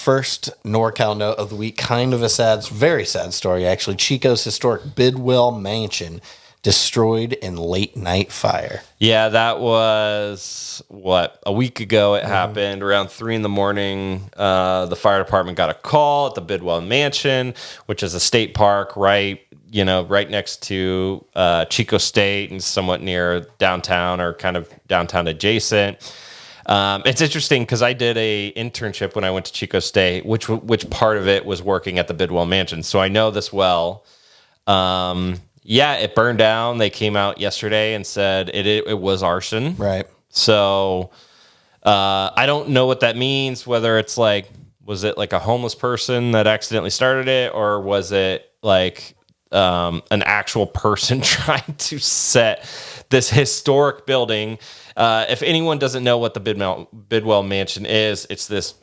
first NorCal note of the week, kind of a very sad story, actually. Chico's historic Bidwell mansion destroyed in late night fire. Yeah, that was, a week ago it happened. Around 3 a.m, the fire department got a call at the Bidwell mansion, which is a state park right next to Chico State and somewhat near downtown or kind of downtown adjacent. It's interesting because I did a internship when I went to Chico State, which part of it was working at the Bidwell mansion. So I know this well. Yeah, it burned down. They came out yesterday and said it was arson. Right. So I don't know what that means, whether it's was it like a homeless person that accidentally started it, or was it like an actual person trying to set this historic building? If anyone doesn't know what the Bidwell mansion is, it's this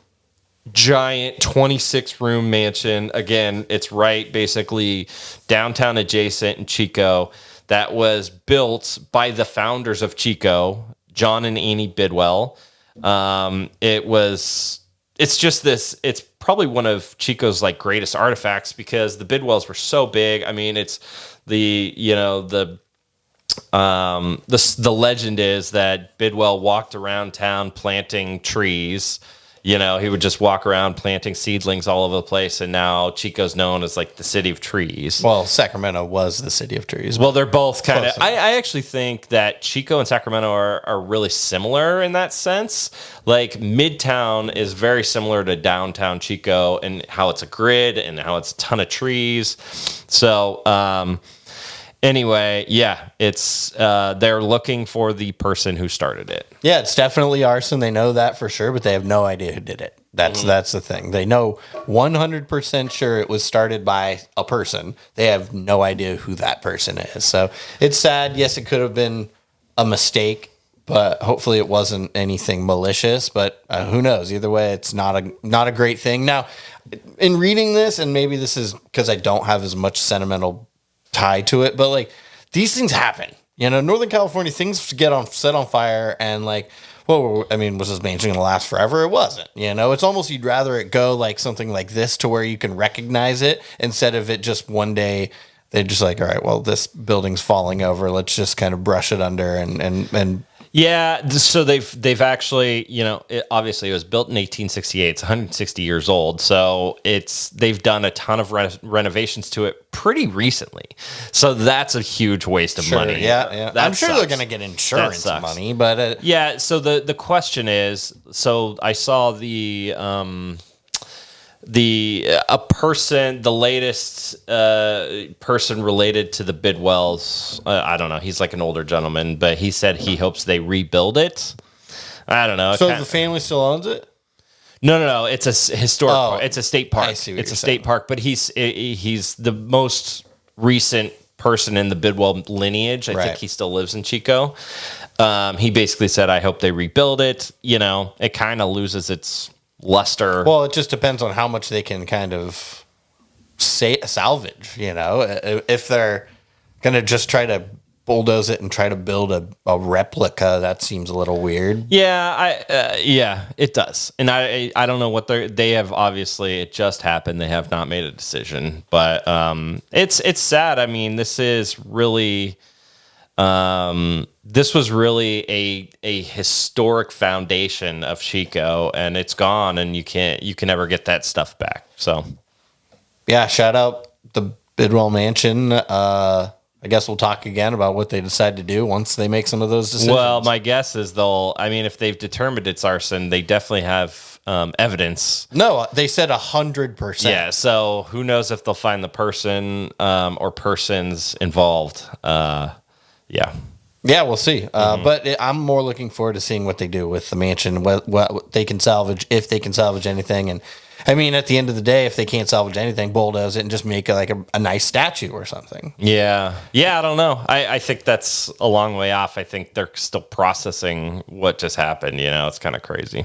giant 26-room mansion. Again, it's right basically downtown adjacent in Chico, that was built by the founders of Chico, John and Annie Bidwell. It's probably one of Chico's greatest artifacts, because the Bidwells were so big. I mean, it's the legend is that Bidwell walked around town planting trees. He would just walk around planting seedlings all over the place, and now Chico's known as the city of trees. Well, Sacramento was the city of trees. Well, they're both kind of... I actually think that Chico and Sacramento are really similar in that sense. Midtown is very similar to downtown Chico, and how it's a grid and how it's a ton of trees. So... Anyway, yeah, it's they're looking for the person who started it. Yeah, it's definitely arson. They know that for sure, but they have no idea who did it. That's the thing. They know 100% sure it was started by a person. They have no idea who that person is. So it's sad. Yes, it could have been a mistake, but hopefully it wasn't anything malicious. But who knows? Either way, it's not a great thing. Now, in reading this, and maybe this is because I don't have as much sentimental tie to it, but these things happen. Northern California, things set on fire, and was this mansion gonna last forever? It wasn't. It's almost, you'd rather it go something like this, to where you can recognize it, instead of it just one day they're just all right, well, this building's falling over, let's just kind of brush it under and Yeah, so they've actually, obviously it was built in 1868. It's 160 years old, so they've done a ton of renovations to it pretty recently. So that's a huge waste of money. Yeah. I'm sure they're going to get insurance money, but yeah. So the question is, so I saw the latest person related to the Bidwells, I don't know, he's an older gentleman, but he said he hopes they rebuild it. I don't know. So the family still owns it? No. It's a historic park. It's a state park. I see what it's you're a saying. state park, but he's the most recent person in the Bidwell lineage. I think he still lives in Chico. He basically said, I hope they rebuild it. It kind of loses its luster. Well, it just depends on how much they can kind of salvage. If they're gonna just try to bulldoze it and try to build a replica, that seems a little weird. Yeah, it does. And I don't know what they have. Obviously, it just happened. They have not made a decision, but it's sad. I mean, this is really. This was really a historic foundation of Chico, and it's gone, and you can never get that stuff back. So, yeah, shout out the Bidwell Mansion. I guess we'll talk again about what they decide to do once they make some of those decisions. Well, my guess is if they've determined it's arson, they definitely have evidence. No, they said 100%. Yeah, so who knows if they'll find the person or persons involved. Yeah, we'll see. But I'm more looking forward to seeing what they do with the mansion, what they can salvage, if they can salvage anything. And I mean, at the end of the day, if they can't salvage anything, bulldoze it and just make a nice statue or something. Yeah, I don't know. I think that's a long way off. I think they're still processing what just happened. It's kind of crazy.